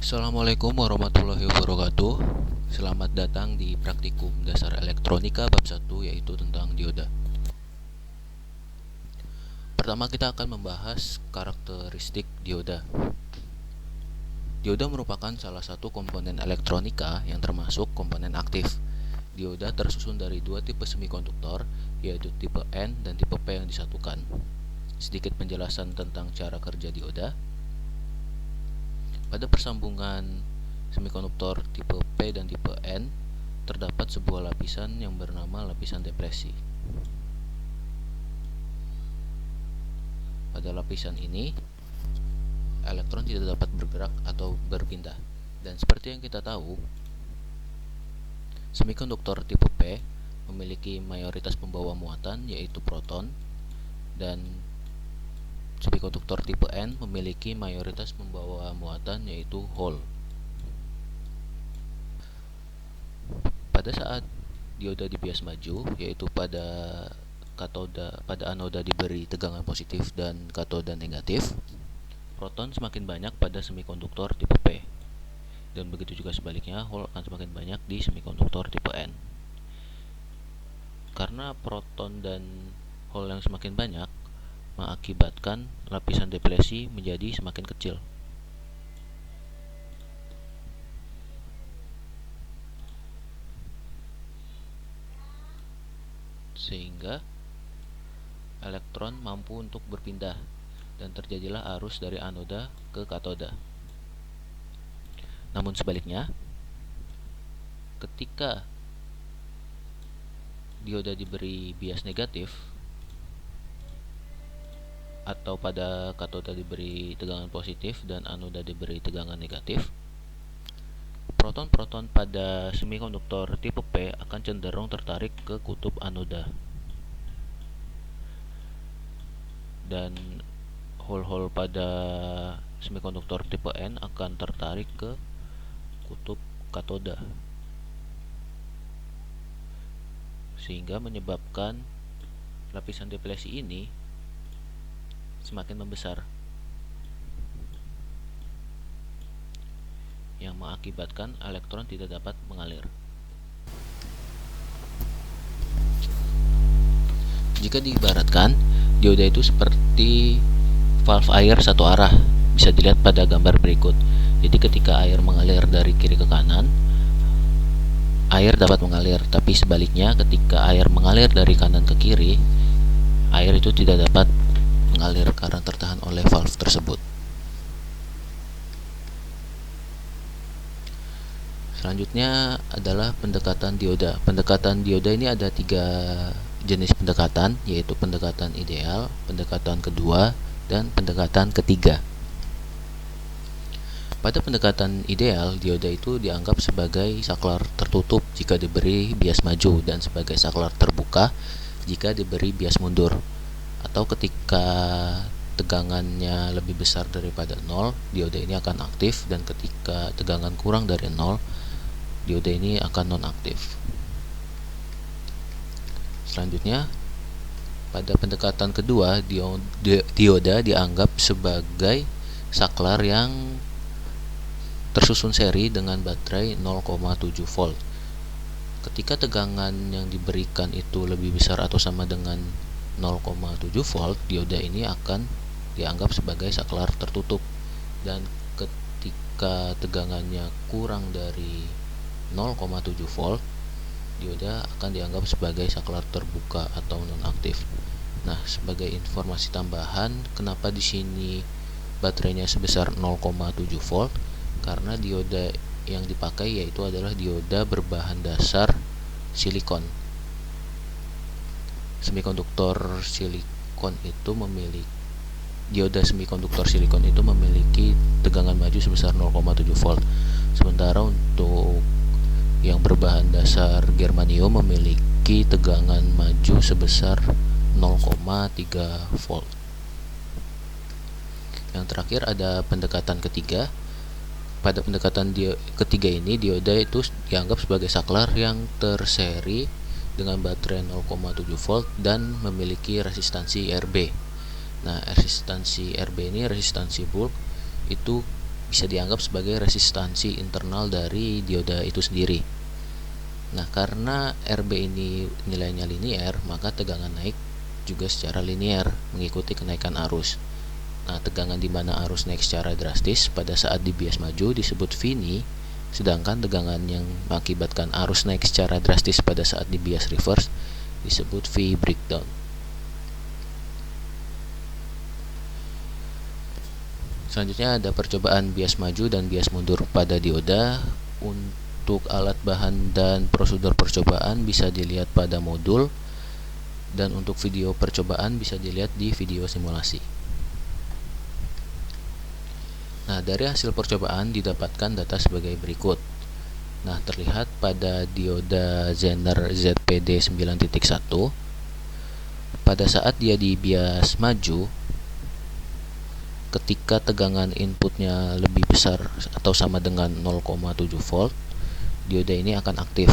Assalamualaikum warahmatullahi wabarakatuh. Selamat datang di Praktikum Dasar Elektronika bab 1, yaitu tentang dioda. Pertama kita akan membahas karakteristik dioda. Dioda merupakan salah satu komponen elektronika yang termasuk komponen aktif. Dioda tersusun dari dua tipe semikonduktor, yaitu tipe N dan tipe P yang disatukan. Sedikit penjelasan tentang cara kerja dioda. Pada persambungan semikonduktor tipe P dan tipe N, terdapat sebuah lapisan yang bernama lapisan depresi. Pada lapisan ini, elektron tidak dapat bergerak atau berpindah. Dan seperti yang kita tahu, semikonduktor tipe P memiliki mayoritas pembawa muatan, yaitu proton, dan semikonduktor tipe N memiliki mayoritas pembawa muatan, yaitu hole. Pada saat dioda dibias maju, yaitu pada anoda diberi tegangan positif dan katoda negatif, proton semakin banyak pada semikonduktor tipe P, dan begitu juga sebaliknya, hole akan semakin banyak di semikonduktor tipe N. Karena proton dan hole yang semakin banyak mengakibatkan lapisan depresi menjadi semakin kecil. Sehingga elektron mampu untuk berpindah dan terjadilah arus dari anoda ke katoda. Namun sebaliknya, ketika dioda diberi bias negatif atau pada katoda diberi tegangan positif dan anoda diberi tegangan negatif, proton-proton pada semikonduktor tipe P akan cenderung tertarik ke kutub anoda, dan hole-hole pada semikonduktor tipe N akan tertarik ke kutub katoda, sehingga menyebabkan lapisan depresi ini semakin membesar, yang mengakibatkan elektron tidak dapat mengalir. Jika diibaratkan, dioda itu seperti valve air satu arah, bisa dilihat pada gambar berikut. Jadi ketika air mengalir dari kiri ke kanan, air dapat mengalir, tapi sebaliknya ketika air mengalir dari kanan ke kiri, air itu tidak dapat mengalir karena tertahan oleh valve tersebut. Selanjutnya adalah pendekatan dioda. Pendekatan dioda ini ada 3 jenis pendekatan, yaitu pendekatan ideal, pendekatan kedua, dan pendekatan ketiga. Pada pendekatan ideal, dioda itu dianggap sebagai saklar tertutup jika diberi bias maju dan sebagai saklar terbuka jika diberi bias mundur. Atau ketika tegangannya lebih besar daripada 0, dioda ini akan aktif, dan ketika tegangan kurang dari 0, dioda ini akan non-aktif. Selanjutnya, pada pendekatan kedua, dioda dianggap sebagai saklar yang tersusun seri dengan baterai 0,7 volt. Ketika tegangan yang diberikan itu lebih besar atau sama dengan 0,7 volt, dioda ini akan dianggap sebagai saklar tertutup, dan ketika tegangannya kurang dari 0,7 volt, dioda akan dianggap sebagai saklar terbuka atau nonaktif. Nah, sebagai informasi tambahan, kenapa di sini baterainya sebesar 0,7 volt? Karena dioda yang dipakai yaitu adalah dioda berbahan dasar silikon. Dioda semikonduktor silikon itu memiliki tegangan maju sebesar 0,7 volt. Sementara untuk yang berbahan dasar germanium memiliki tegangan maju sebesar 0,3 volt. Yang terakhir ada pendekatan ketiga. Pada pendekatan ketiga ini, dioda itu dianggap sebagai saklar yang terseri dengan baterai 0,7 volt dan memiliki resistansi RB. Nah, resistansi RB ini resistansi bulk, itu bisa dianggap sebagai resistansi internal dari dioda itu sendiri. Nah, karena RB ini nilainya linear, maka tegangan naik juga secara linear mengikuti kenaikan arus. Nah, tegangan di mana arus naik secara drastis pada saat di bias maju disebut Vini, sedangkan tegangan yang mengakibatkan arus naik secara drastis pada saat di bias reverse disebut V breakdown. Selanjutnya ada percobaan bias maju dan bias mundur pada dioda. Untuk alat bahan dan prosedur percobaan bisa dilihat pada modul, dan untuk video percobaan bisa dilihat di video simulasi. Nah, dari hasil percobaan didapatkan data sebagai berikut. Nah, terlihat pada dioda Zener ZPD 9.1 pada saat dia di bias maju, ketika tegangan inputnya lebih besar atau sama dengan 0,7 volt, dioda ini akan aktif.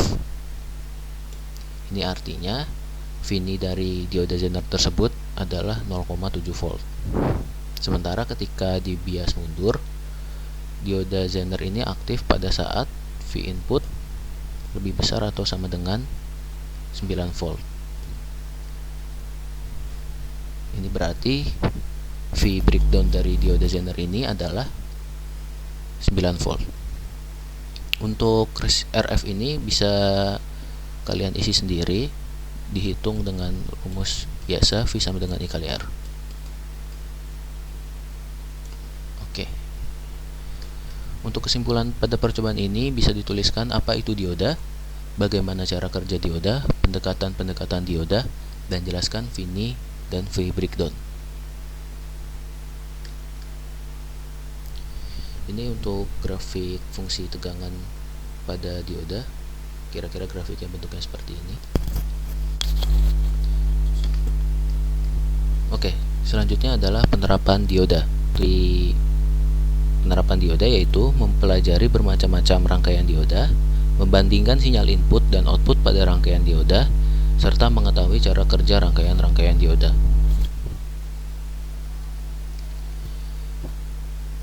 Ini artinya Vini dari dioda Zener tersebut adalah 0,7 volt. Sementara ketika di bias mundur, dioda Zener ini aktif pada saat V input lebih besar atau sama dengan 9 volt. Ini berarti V breakdown dari dioda Zener ini adalah 9 volt. Untuk RF ini bisa kalian isi sendiri, dihitung dengan rumus biasa V sama dengan I kali R. Oke. Untuk kesimpulan pada percobaan ini bisa dituliskan apa itu dioda, bagaimana cara kerja dioda, pendekatan-pendekatan dioda, dan jelaskan Vini dan V breakdown. Ini untuk grafik fungsi tegangan pada dioda. Kira-kira grafiknya bentuknya seperti ini. Oke, selanjutnya adalah penerapan dioda. Di penerapan dioda yaitu mempelajari bermacam-macam rangkaian dioda, membandingkan sinyal input dan output pada rangkaian dioda, serta mengetahui cara kerja rangkaian-rangkaian dioda.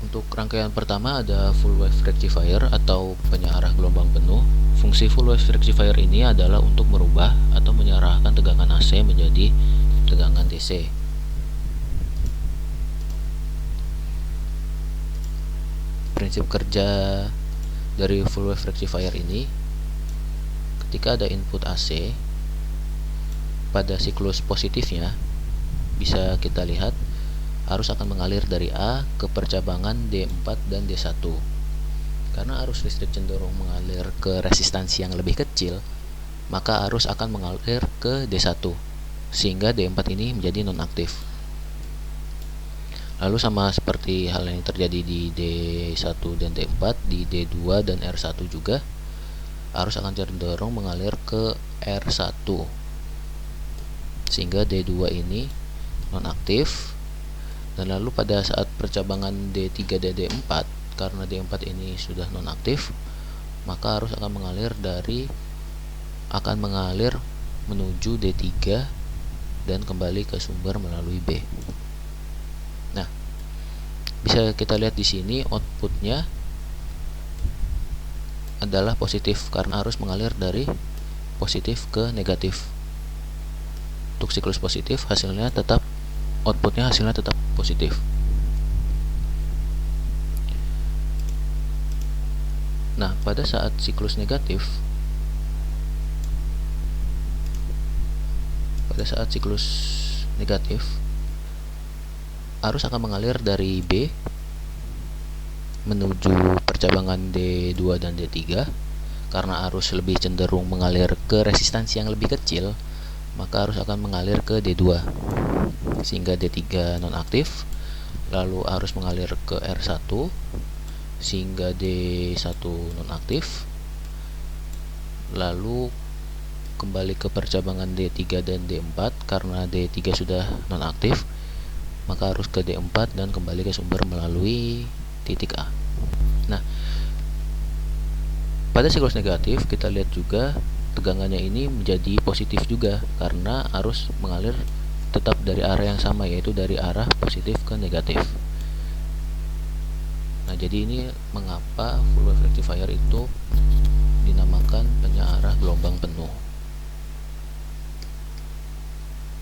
Untuk rangkaian pertama ada full wave rectifier atau penyearah gelombang penuh. Fungsi full wave rectifier ini adalah untuk merubah atau menyarahkan tegangan AC menjadi tegangan DC. Prinsip kerja dari full wave rectifier ini, ketika ada input AC, pada siklus positifnya bisa kita lihat arus akan mengalir dari A ke percabangan D4 dan D1. Karena arus listrik cenderung mengalir ke resistansi yang lebih kecil, maka arus akan mengalir ke D1, sehingga D4 ini menjadi nonaktif. Lalu sama seperti hal yang terjadi di D1 dan D4, di D2 dan R1 juga, arus akan cenderung mengalir ke R1, sehingga D2 ini nonaktif. Dan lalu pada saat percabangan D3 dan D4, karena D4 ini sudah nonaktif, maka arus akan mengalir menuju D3 dan kembali ke sumber melalui B. Nah, bisa kita lihat di sini outputnya adalah positif karena arus mengalir dari positif ke negatif. Untuk siklus positif outputnya hasilnya tetap positif. Nah, pada saat siklus negatif, arus akan mengalir dari B menuju percabangan D2 dan D3. Karena arus lebih cenderung mengalir ke resistansi yang lebih kecil, maka arus akan mengalir ke D2 sehingga D3 nonaktif. Lalu arus mengalir ke R1 sehingga D1 nonaktif. Lalu kembali ke percabangan D3 dan D4 karena D3 sudah nonaktif, maka arus ke D4 dan kembali ke sumber melalui titik A. Nah, pada siklus negatif kita lihat juga tegangannya ini menjadi positif juga karena arus mengalir tetap dari arah yang sama, yaitu dari arah positif ke negatif. Nah, jadi ini mengapa full wave rectifier itu dinamakan penyearah gelombang penuh.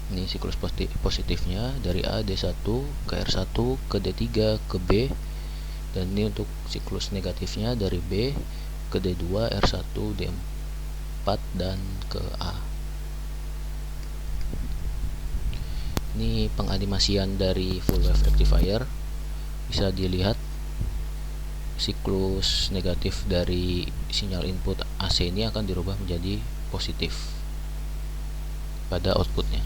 Ini siklus positifnya dari A D1 ke R1 ke D3 ke B, dan ini untuk siklus negatifnya dari B ke D2 R1 D4 dan ke A. Ini penganimasian dari full wave rectifier. Bisa dilihat siklus negatif dari sinyal input AC ini akan dirubah menjadi positif pada outputnya.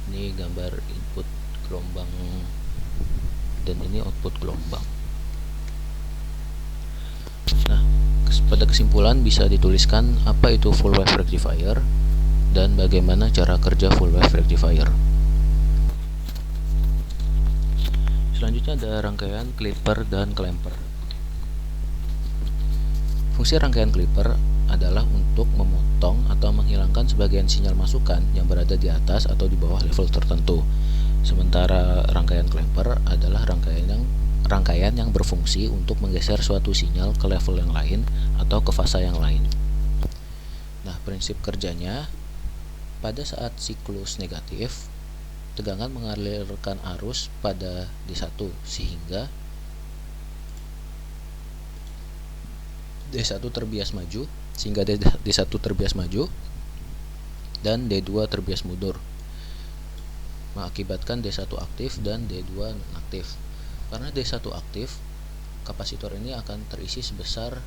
Ini gambar input gelombang dan ini output gelombang. Nah, pada kesimpulan bisa dituliskan apa itu full wave rectifier dan bagaimana cara kerja full wave rectifier. Selanjutnya ada rangkaian clipper dan clamper. Fungsi rangkaian clipper adalah untuk memotong atau menghilangkan sebagian sinyal masukan yang berada di atas atau di bawah level tertentu. Sementara rangkaian clamper adalah rangkaian yang berfungsi untuk menggeser suatu sinyal ke level yang lain atau ke fasa yang lain. Nah, prinsip kerjanya pada saat siklus negatif, tegangan mengalirkan arus pada D1 sehingga D1 terbias maju dan D2 terbias mundur, mengakibatkan D1 aktif dan D2 non-aktif. Karena D1 aktif, kapasitor ini akan terisi sebesar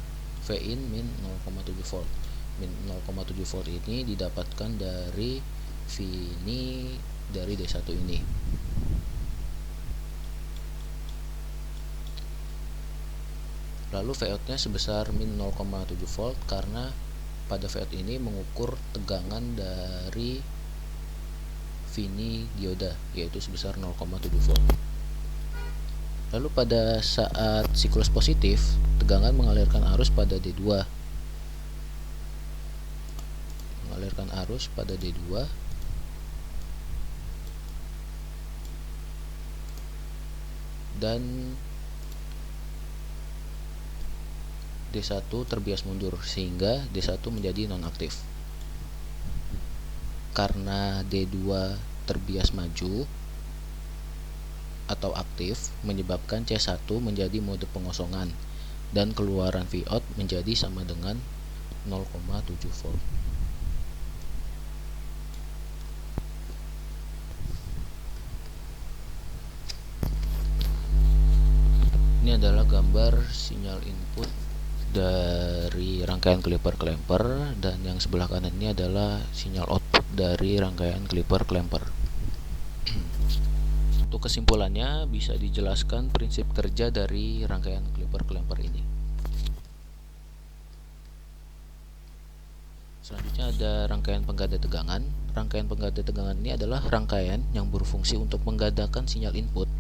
Vin min 0,7 volt. Min 0,7 volt ini didapatkan dari V ini dari D1 ini. Lalu Vout-nya sebesar min 0,7 volt karena pada Vout ini mengukur tegangan dari Vini dioda, yaitu sebesar 0,7 volt. Lalu pada saat siklus positif, tegangan mengalirkan arus pada D2. Dan D1 terbias mundur sehingga D1 menjadi nonaktif. Karena D2 terbias maju atau aktif menyebabkan C1 menjadi mode pengosongan dan keluaran Vout menjadi sama dengan 0,7 volt. Ini adalah gambar sinyal input dari rangkaian clipper-clamper, dan yang sebelah kanan ini adalah sinyal output dari rangkaian clipper-clamper. Untuk kesimpulannya bisa dijelaskan prinsip kerja dari rangkaian clipper-clamper ini. Selanjutnya ada rangkaian penggada tegangan. Rangkaian penggada tegangan ini adalah rangkaian yang berfungsi untuk menggandakan sinyal input,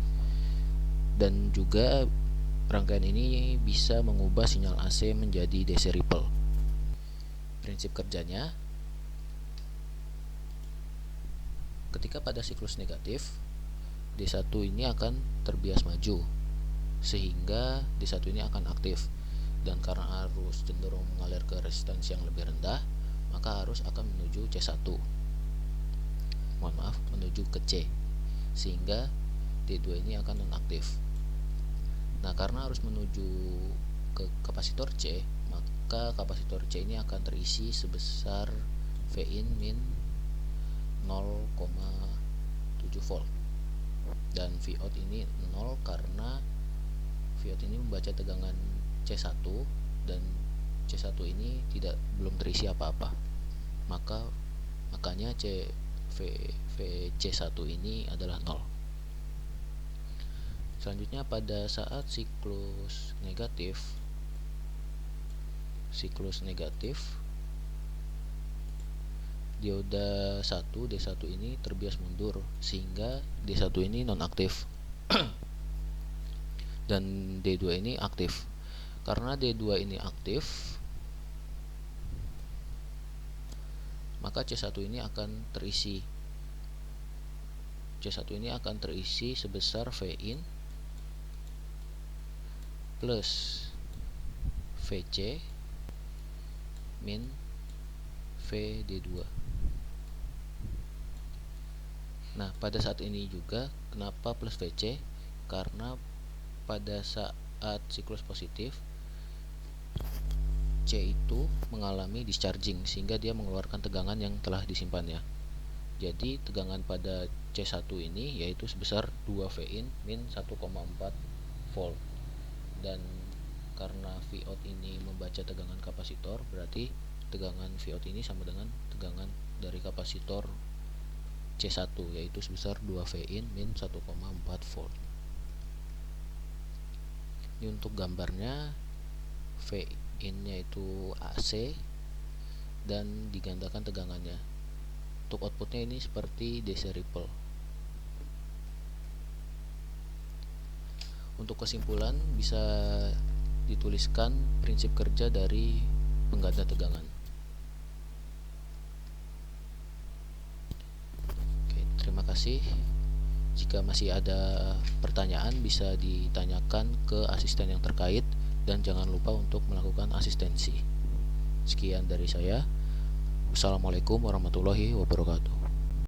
dan juga rangkaian ini bisa mengubah sinyal AC menjadi DC ripple. Prinsip kerjanya, ketika pada siklus negatif, D1 ini akan terbias maju sehingga D1 ini akan aktif, dan karena arus cenderung mengalir ke resistansi yang lebih rendah, maka arus akan menuju menuju ke C, sehingga D2 ini akan nonaktif. Nah, karena harus menuju ke kapasitor C, maka kapasitor C ini akan terisi sebesar Vin min 0,7 volt, dan Vout ini 0 karena Vout ini membaca tegangan C1 dan C1 ini belum terisi apa-apa, makanya VC1 ini adalah 0. Selanjutnya pada saat siklus negatif, dioda 1 D1 ini terbias mundur sehingga D1 ini nonaktif dan D2 ini aktif. Karena D2 ini aktif, maka C1 ini akan terisi. C1 ini akan terisi sebesar Vin plus Vc min Vd2. Nah, pada saat ini juga kenapa plus Vc? Karena pada saat siklus positif C itu mengalami discharging sehingga dia mengeluarkan tegangan yang telah disimpannya. Jadi tegangan pada C1 ini yaitu sebesar 2 Vin min 1,4 volt. Dan karena Vout ini membaca tegangan kapasitor, berarti tegangan Vout ini sama dengan tegangan dari kapasitor C1 yaitu sebesar 2 Vin min 1,4 volt. Ini untuk gambarnya, Vin-nya itu AC dan digandakan tegangannya. Untuk outputnya ini seperti DC ripple. Untuk kesimpulan bisa dituliskan prinsip kerja dari pengganda tegangan. Oke, terima kasih. Jika masih ada pertanyaan bisa ditanyakan ke asisten yang terkait dan jangan lupa untuk melakukan asistensi. Sekian dari saya. Wassalamualaikum warahmatullahi wabarakatuh.